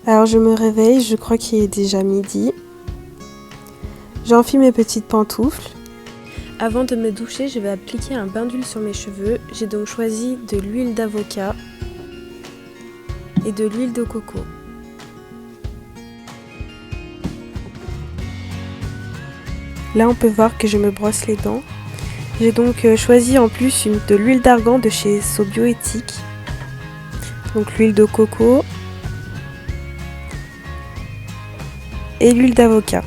Alors je me réveille, je crois qu'il est déjà midi. J'enfile mes petites pantoufles. Avant de me doucher, je vais appliquer un bain d'huile sur mes cheveux. J'ai donc choisi de l'huile d'avocat et de l'huile de coco. Là on peut voir que je me brosse les dents. J'ai donc choisi en plus de l'huile d'argan de chez So Bioéthique. Donc l'huile de coco et l'huile d'avocat.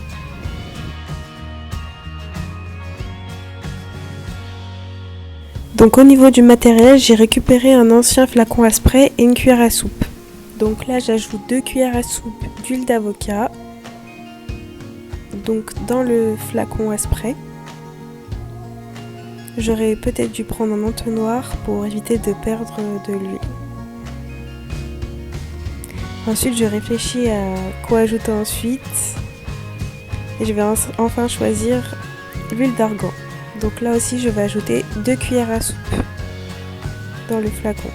Donc au niveau du matériel, j'ai récupéré un ancien flacon à spray et une cuillère à soupe. Donc là j'ajoute 2 cuillères à soupe d'huile d'avocat. Donc dans le flacon à spray. J'aurais peut-être dû prendre un entonnoir pour éviter de perdre de l'huile. Ensuite je réfléchis à quoi ajouter ensuite. Et je vais enfin choisir l'huile d'argan. Donc là aussi je vais ajouter 2 cuillères à soupe dans le flacon.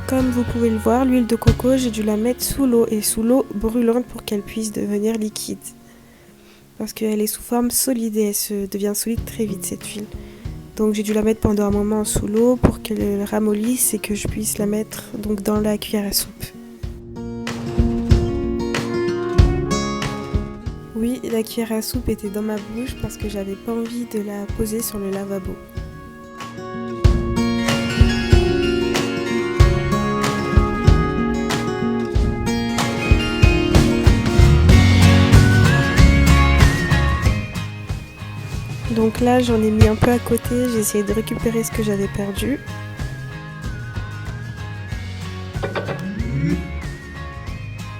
Comme vous pouvez le voir, l'huile de coco, j'ai dû la mettre sous l'eau et sous l'eau brûlante pour qu'elle puisse devenir liquide. Parce qu'elle est sous forme solide et elle se devient solide très vite cette huile. Donc j'ai dû la mettre pendant un moment sous l'eau pour qu'elle ramollisse et que je puisse la mettre donc dans la cuillère à soupe. Oui, la cuillère à soupe était dans ma bouche parce que j'avais pas envie de la poser sur le lavabo. Donc là j'en ai mis un peu à côté, j'ai essayé de récupérer ce que j'avais perdu.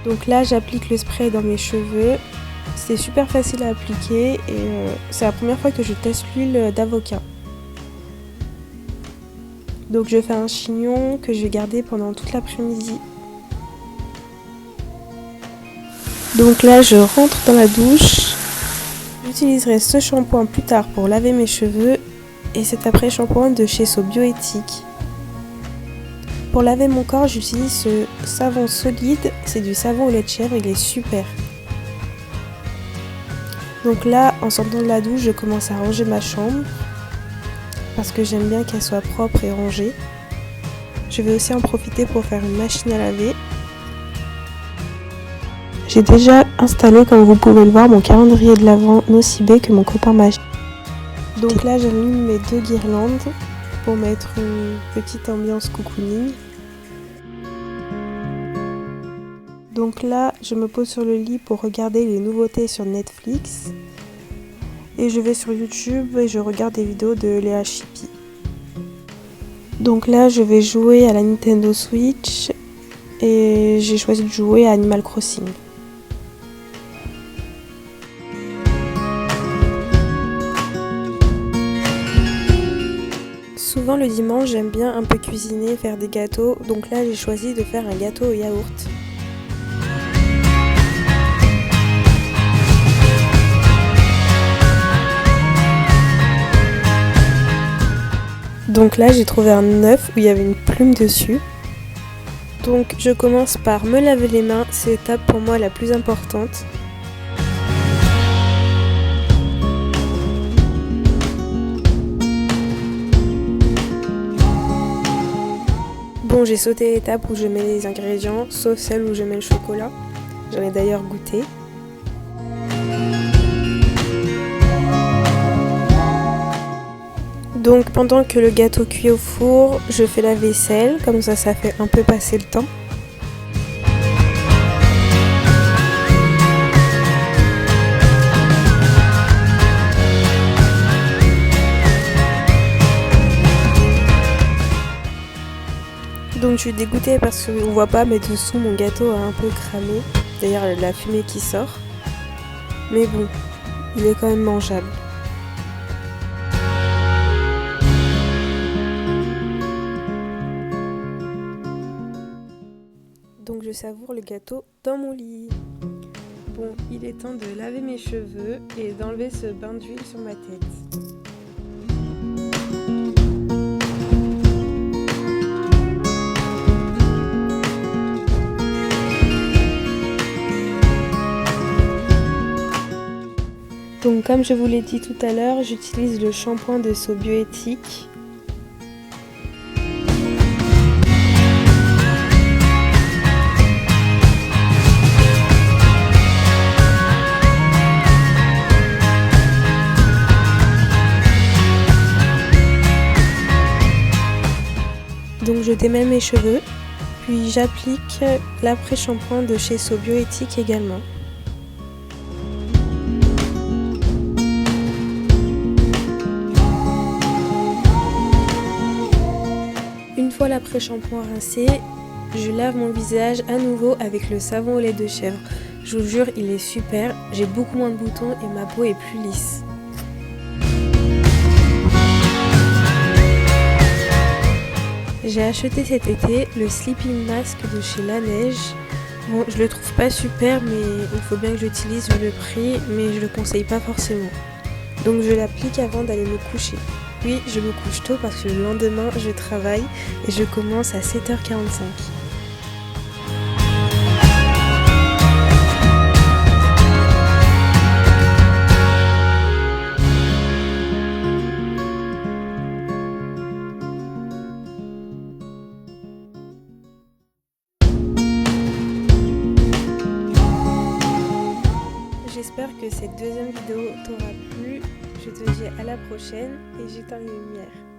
Donc là j'applique le spray dans mes cheveux. C'est super facile à appliquer et c'est la première fois que je teste l'huile d'avocat. Donc je fais un chignon que je vais garder pendant toute l'après-midi. Donc là je rentre dans la douche. J'utiliserai ce shampoing plus tard pour laver mes cheveux et cet après-shampoing de chez So Bioéthique. Pour laver mon corps, j'utilise ce savon solide, c'est du savon au lait de chèvre, il est super. Donc là, en sortant de la douche, je commence à ranger ma chambre parce que j'aime bien qu'elle soit propre et rangée. Je vais aussi en profiter pour faire une machine à laver. J'ai déjà installé, comme vous pouvez le voir, mon calendrier de l'Avent Nocibé que mon copain m'a acheté. Donc là, j'allume mes 2 guirlandes pour mettre une petite ambiance cocooning. Donc là, je me pose sur le lit pour regarder les nouveautés sur Netflix. Et je vais sur YouTube et je regarde des vidéos de Léa Chippy. Donc là, je vais jouer à la Nintendo Switch et j'ai choisi de jouer à Animal Crossing. Souvent le dimanche, j'aime bien un peu cuisiner, faire des gâteaux. Donc là, j'ai choisi de faire un gâteau au yaourt. Donc là, j'ai trouvé un œuf où il y avait une plume dessus. Donc je commence par me laver les mains, c'est l'étape pour moi la plus importante. Bon, j'ai sauté l'étape où je mets les ingrédients, sauf celle où je mets le chocolat. J'en ai d'ailleurs goûté. Donc pendant que le gâteau cuit au four, je fais la vaisselle, comme ça fait un peu passer le temps. Donc je suis dégoûtée parce qu'on voit pas, mais dessous mon gâteau a un peu cramé. D'ailleurs la fumée qui sort. Mais bon, il est quand même mangeable. Donc je savoure le gâteau dans mon lit. Bon, il est temps de laver mes cheveux et d'enlever ce bain d'huile sur ma tête. Donc comme je vous l'ai dit tout à l'heure, j'utilise le shampoing de So Bioéthique. Donc je démêle mes cheveux, puis j'applique l'après-shampoing de chez So Bioéthique également. Une fois l'après-shampoing rincé, je lave mon visage à nouveau avec le savon au lait de chèvre. Je vous jure, il est super, j'ai beaucoup moins de boutons et ma peau est plus lisse. J'ai acheté cet été le Sleeping Mask de chez Laneige. Bon, je le trouve pas super, mais il faut bien que j'utilise vu le prix, mais je le conseille pas forcément. Donc je l'applique avant d'aller me coucher. Oui, je me couche tôt parce que le lendemain je travaille et je commence à 7h45. J'espère que cette deuxième vidéo t'aura plu. Je te dis à la prochaine et j'éteins les lumières.